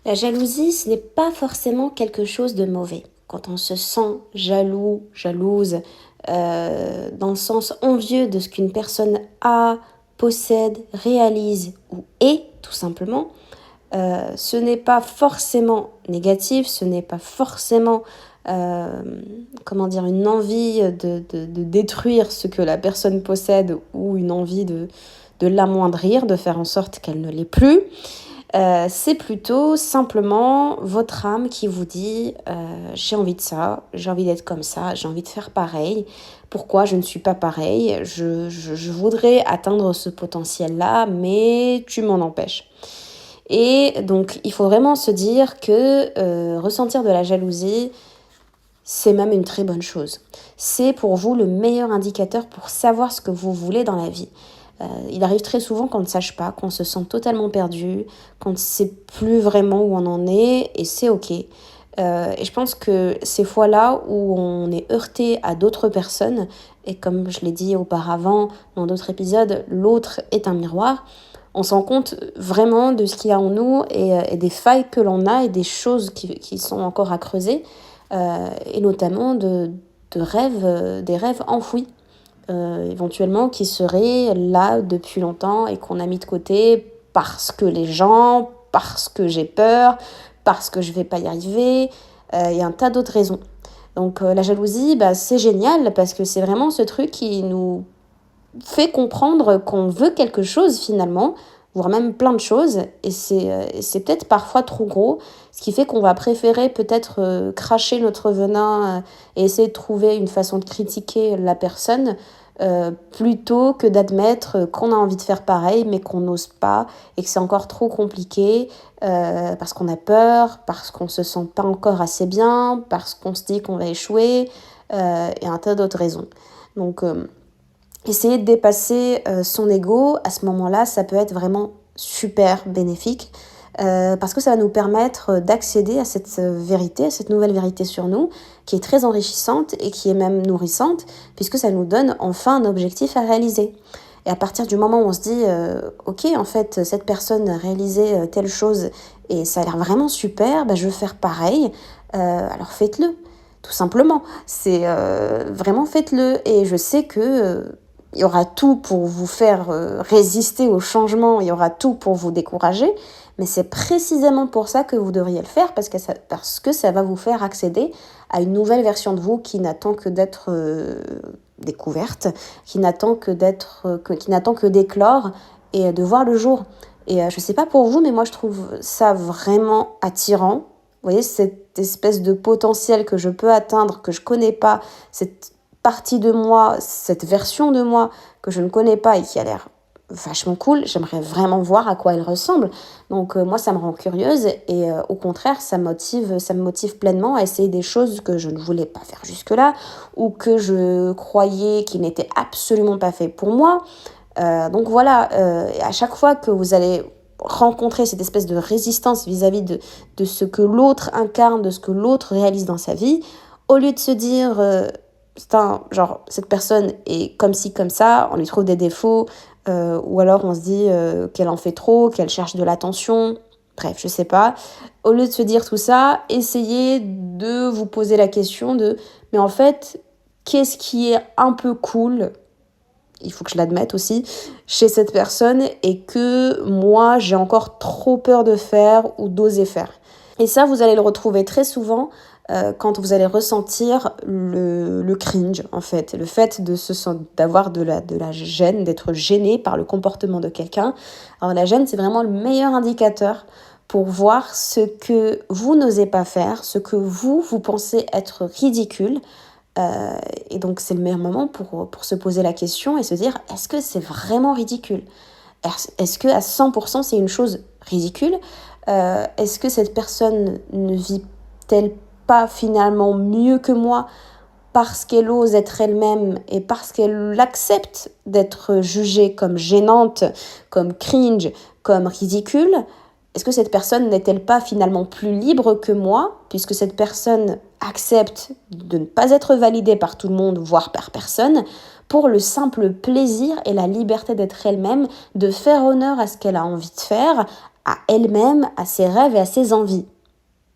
La jalousie, ce n'est pas forcément quelque chose de mauvais. Quand on se sent jaloux, jalouse, dans le sens envieux de ce qu'une personne a, possède, réalise ou est, tout simplement, ce n'est pas forcément négatif, ce n'est pas forcément, une envie de détruire ce que la personne possède ou une envie de l'amoindrir, de faire en sorte qu'elle ne l'est plus. C'est plutôt simplement votre âme qui vous dit j'ai envie de ça, j'ai envie d'être comme ça, j'ai envie de faire pareil. Pourquoi je ne suis pas pareil? Je voudrais atteindre ce potentiel-là, mais tu m'en empêches. Et donc, il faut vraiment se dire que ressentir de la jalousie, c'est même une très bonne chose. C'est pour vous le meilleur indicateur pour savoir ce que vous voulez dans la vie. Il arrive très souvent qu'on ne sache pas, qu'on se sent totalement perdu, qu'on ne sait plus vraiment où on en est, et c'est ok. Et je pense que ces fois-là où on est heurté à d'autres personnes, et comme je l'ai dit auparavant dans d'autres épisodes, l'autre est un miroir, on se rend compte vraiment de ce qu'il y a en nous et des failles que l'on a et des choses qui sont encore à creuser, et notamment de rêves, des rêves enfouis. Éventuellement qui seraient là depuis longtemps et qu'on a mis de côté parce que les gens, parce que j'ai peur, parce que je vais pas y arriver, il y a un tas d'autres raisons. Donc la jalousie, c'est génial parce que c'est vraiment ce truc qui nous fait comprendre qu'on veut quelque chose finalement, voire même plein de choses, et c'est peut-être parfois trop gros, ce qui fait qu'on va préférer peut-être cracher notre venin et essayer de trouver une façon de critiquer la personne, plutôt que d'admettre qu'on a envie de faire pareil, mais qu'on n'ose pas, et que c'est encore trop compliqué, parce qu'on a peur, parce qu'on se sent pas encore assez bien, parce qu'on se dit qu'on va échouer, et un tas d'autres raisons. Donc, essayer de dépasser son ego, à ce moment-là, ça peut être vraiment super bénéfique, parce que ça va nous permettre d'accéder à cette vérité, à cette nouvelle vérité sur nous, qui est très enrichissante et qui est même nourrissante, puisque ça nous donne enfin un objectif à réaliser. Et à partir du moment où on se dit, ok, en fait, cette personne a réalisé telle chose et ça a l'air vraiment super, je veux faire pareil, alors faites-le, tout simplement. C'est vraiment faites-le. Et je sais que il y aura tout pour vous faire résister au changement, il y aura tout pour vous décourager, mais c'est précisément pour ça que vous devriez le faire, parce que ça va vous faire accéder à une nouvelle version de vous qui n'attend que d'être découverte, qui n'attend que d'éclore et de voir le jour. Et je sais pas pour vous, mais moi je trouve ça vraiment attirant. Vous voyez, cette espèce de potentiel que je peux atteindre, que je connais pas, cette partie de moi, cette version de moi que je ne connais pas et qui a l'air vachement cool, j'aimerais vraiment voir à quoi elle ressemble. Donc moi ça me rend curieuse et au contraire ça me motive pleinement à essayer des choses que je ne voulais pas faire jusque-là ou que je croyais qui n'étaient absolument pas fait pour moi. Donc voilà, à chaque fois que vous allez rencontrer cette espèce de résistance vis-à-vis de ce que l'autre incarne, de ce que l'autre réalise dans sa vie, au lieu de se dire cette personne est comme ci, comme ça, on lui trouve des défauts, ou alors on se dit qu'elle en fait trop, qu'elle cherche de l'attention, bref, je sais pas. Au lieu de se dire tout ça, essayez de vous poser la question mais en fait, qu'est-ce qui est un peu cool, il faut que je l'admette aussi, chez cette personne et que moi, j'ai encore trop peur de faire ou d'oser faire. Et ça, vous allez le retrouver très souvent quand vous allez ressentir le cringe, en fait. Le fait d'avoir de la gêne, d'être gêné par le comportement de quelqu'un. Alors la gêne, c'est vraiment le meilleur indicateur pour voir ce que vous n'osez pas faire, ce que vous pensez être ridicule. Et donc c'est le meilleur moment pour se poser la question et se dire, est-ce que c'est vraiment ridicule ? Est-ce que à 100% c'est une chose ridicule ? Est-ce que cette personne ne vit-elle pas finalement mieux que moi parce qu'elle ose être elle-même et parce qu'elle accepte d'être jugée comme gênante, comme cringe, comme ridicule ? Est-ce que cette personne n'est-elle pas finalement plus libre que moi, puisque cette personne accepte de ne pas être validée par tout le monde, voire par personne, pour le simple plaisir et la liberté d'être elle-même, de faire honneur à ce qu'elle a envie de faire, à elle-même, à ses rêves et à ses envies.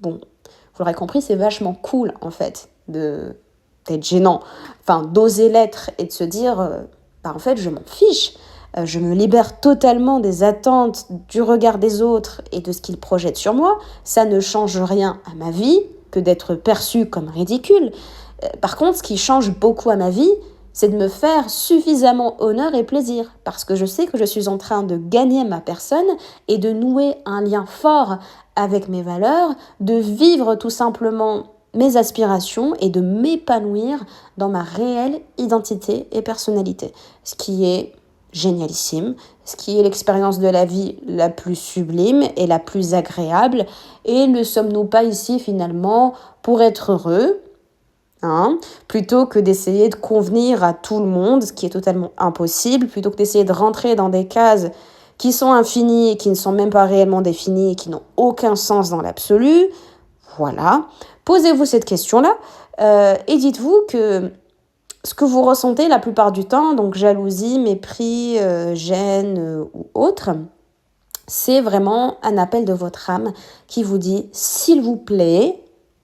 Bon, vous l'aurez compris, c'est vachement cool, en fait, d'être gênant. Enfin, d'oser l'être et de se dire, en fait, je m'en fiche. Je me libère totalement des attentes, du regard des autres et de ce qu'ils projettent sur moi. Ça ne change rien à ma vie que d'être perçue comme ridicule. Par contre, ce qui change beaucoup à ma vie, c'est de me faire suffisamment honneur et plaisir, parce que je sais que je suis en train de gagner ma personne et de nouer un lien fort avec mes valeurs, de vivre tout simplement mes aspirations et de m'épanouir dans ma réelle identité et personnalité, ce qui est génialissime, ce qui est l'expérience de la vie la plus sublime et la plus agréable. Et ne sommes-nous pas ici finalement pour être heureux, plutôt que d'essayer de convenir à tout le monde, ce qui est totalement impossible, plutôt que d'essayer de rentrer dans des cases qui sont infinies et qui ne sont même pas réellement définies et qui n'ont aucun sens dans l'absolu. Voilà. Posez-vous cette question-là et dites-vous que ce que vous ressentez la plupart du temps, donc jalousie, mépris, gêne ou autre, c'est vraiment un appel de votre âme qui vous dit « s'il vous plaît »,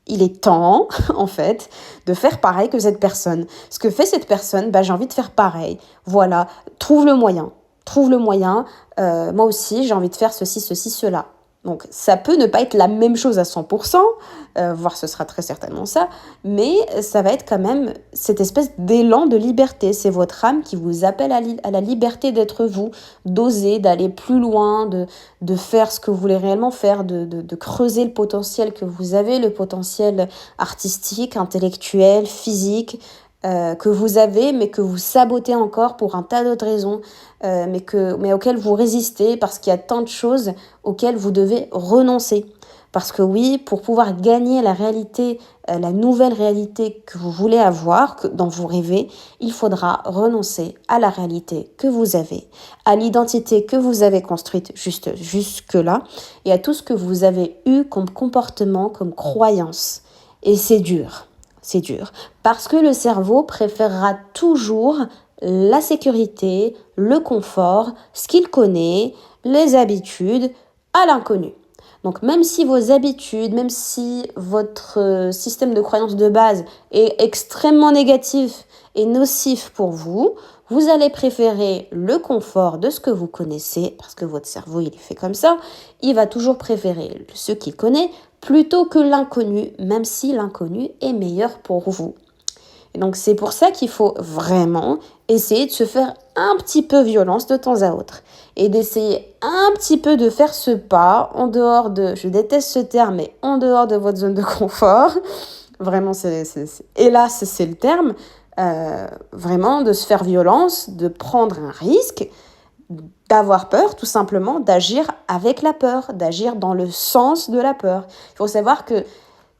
il est temps, en fait, de faire pareil que cette personne. Ce que fait cette personne, j'ai envie de faire pareil. Voilà, trouve le moyen. Trouve le moyen. Moi aussi, j'ai envie de faire ceci, cela. Donc, ça peut ne pas être la même chose à 100%, voire ce sera très certainement ça, mais ça va être quand même cette espèce d'élan de liberté. C'est votre âme qui vous appelle à la liberté d'être vous, d'oser, d'aller plus loin, de faire ce que vous voulez réellement faire, de creuser le potentiel que vous avez, le potentiel artistique, intellectuel, physique, que vous avez, mais que vous sabotez encore pour un tas d'autres raisons, mais auxquelles vous résistez parce qu'il y a tant de choses auxquelles vous devez renoncer. Parce que oui, pour pouvoir gagner la réalité, la nouvelle réalité que vous voulez avoir, dont vous rêvez, il faudra renoncer à la réalité que vous avez, à l'identité que vous avez construite jusque-là, et à tout ce que vous avez eu comme comportement, comme croyance. Et c'est dur. C'est dur, parce que le cerveau préférera toujours la sécurité, le confort, ce qu'il connaît, les habitudes, à l'inconnu. Donc même si vos habitudes, même si votre système de croyance de base est extrêmement négatif et nocif pour vous, vous allez préférer le confort de ce que vous connaissez, parce que votre cerveau il est fait comme ça, il va toujours préférer ce qu'il connaît plutôt que l'inconnu, même si l'inconnu est meilleur pour vous. Et donc c'est pour ça qu'il faut vraiment essayer de se faire un petit peu violence de temps à autre et d'essayer un petit peu de faire ce pas en dehors de, je déteste ce terme, mais en dehors de votre zone de confort. Vraiment, hélas, c'est le terme. Vraiment de se faire violence, de prendre un risque, d'avoir peur, tout simplement, d'agir avec la peur, d'agir dans le sens de la peur. Il faut savoir que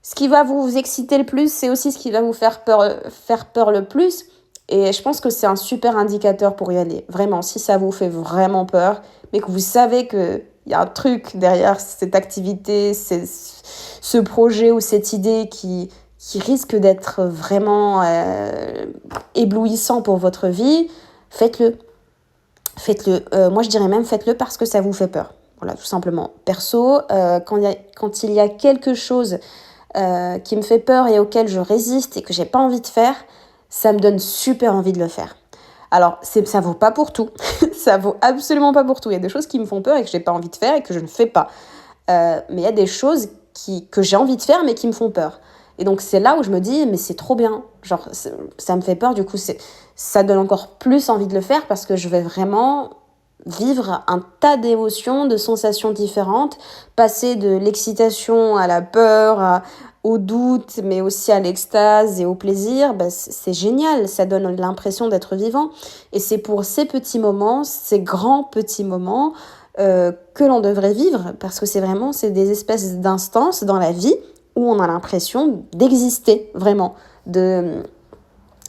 ce qui va vous exciter le plus, c'est aussi ce qui va vous faire peur le plus. Et je pense que c'est un super indicateur pour y aller. Vraiment, si ça vous fait vraiment peur, mais que vous savez qu'il y a un truc derrière cette activité, ce projet ou cette idée qui risque d'être vraiment éblouissant pour votre vie, faites-le. Faites-le. Moi, je dirais même faites-le parce que ça vous fait peur. Voilà, tout simplement. Perso, quand il y a quelque chose qui me fait peur et auquel je résiste et que j'ai pas envie de faire, ça me donne super envie de le faire. Alors, ça vaut pas pour tout. Ça vaut absolument pas pour tout. Il y a des choses qui me font peur et que j'ai pas envie de faire et que je ne fais pas. Mais il y a des choses que j'ai envie de faire mais qui me font peur. Et donc, c'est là où je me dis, mais c'est trop bien. Genre, ça me fait peur, du coup, ça donne encore plus envie de le faire parce que je vais vraiment vivre un tas d'émotions, de sensations différentes, passer de l'excitation à la peur, au doute, mais aussi à l'extase et au plaisir, c'est génial, ça donne l'impression d'être vivant. Et c'est pour ces petits moments, ces grands petits moments que l'on devrait vivre, parce que c'est des espèces d'instances dans la vie où on a l'impression d'exister vraiment, de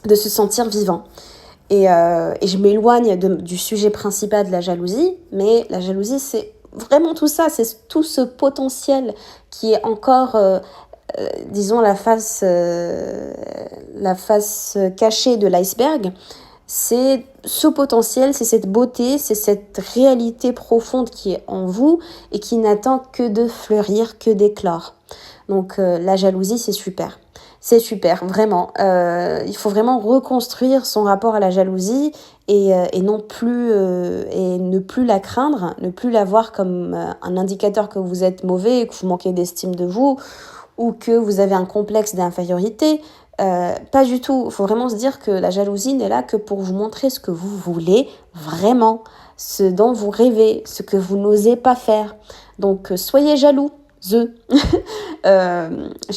se sentir vivant. Et je m'éloigne du sujet principal de la jalousie, mais la jalousie, c'est vraiment tout ça, c'est tout ce potentiel qui est encore, disons, la face cachée de l'iceberg, c'est ce potentiel, c'est cette beauté, c'est cette réalité profonde qui est en vous et qui n'attend que de fleurir, que d'éclore. Donc la jalousie, c'est super. C'est super, vraiment. Il faut vraiment reconstruire son rapport à la jalousie et non plus et ne plus la craindre, ne plus la voir comme un indicateur que vous êtes mauvais, que vous manquez d'estime de vous ou que vous avez un complexe d'infériorité. Pas du tout. Il faut vraiment se dire que la jalousie n'est là que pour vous montrer ce que vous voulez vraiment, ce dont vous rêvez, ce que vous n'osez pas faire. Donc soyez jaloux. Je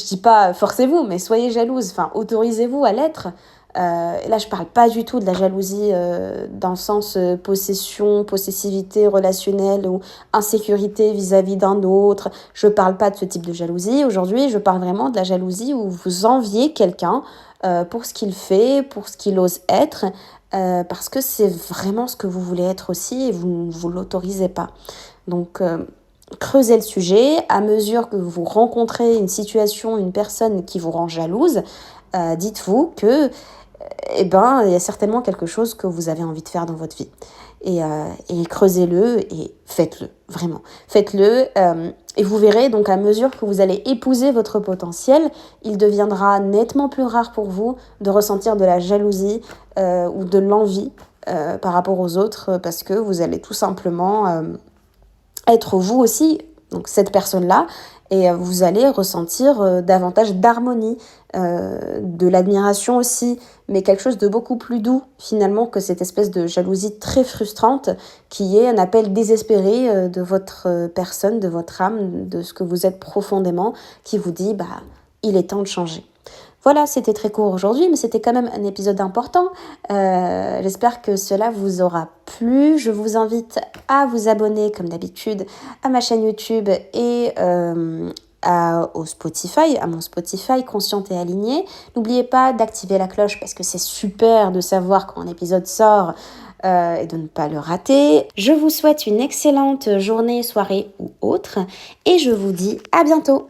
dis pas forcez-vous, mais soyez jalouse, enfin autorisez-vous à l'être. Et là, je parle pas du tout de la jalousie dans le sens possession, possessivité relationnelle ou insécurité vis-à-vis d'un autre. Je parle pas de ce type de jalousie. Aujourd'hui, je parle vraiment de la jalousie où vous enviez quelqu'un pour ce qu'il fait, pour ce qu'il ose être, parce que c'est vraiment ce que vous voulez être aussi et vous ne vous l'autorisez pas. Donc, creusez le sujet. À mesure que vous rencontrez une situation, une personne qui vous rend jalouse, dites-vous que eh ben, il y a certainement quelque chose que vous avez envie de faire dans votre vie. Et creusez-le et faites-le, vraiment. Faites-le et vous verrez, donc à mesure que vous allez épouser votre potentiel, il deviendra nettement plus rare pour vous de ressentir de la jalousie ou de l'envie par rapport aux autres parce que vous allez tout simplement être vous aussi, donc cette personne-là, et vous allez ressentir davantage d'harmonie, de l'admiration aussi, mais quelque chose de beaucoup plus doux finalement que cette espèce de jalousie très frustrante qui est un appel désespéré de votre personne, de votre âme, de ce que vous êtes profondément, qui vous dit il est temps de changer. Voilà, c'était très court aujourd'hui, mais c'était quand même un épisode important. J'espère que cela vous aura plu. Je vous invite à vous abonner, comme d'habitude, à ma chaîne YouTube et au Spotify, à mon Spotify Consciente et Alignée. N'oubliez pas d'activer la cloche parce que c'est super de savoir quand un épisode sort et de ne pas le rater. Je vous souhaite une excellente journée, soirée ou autre et je vous dis à bientôt.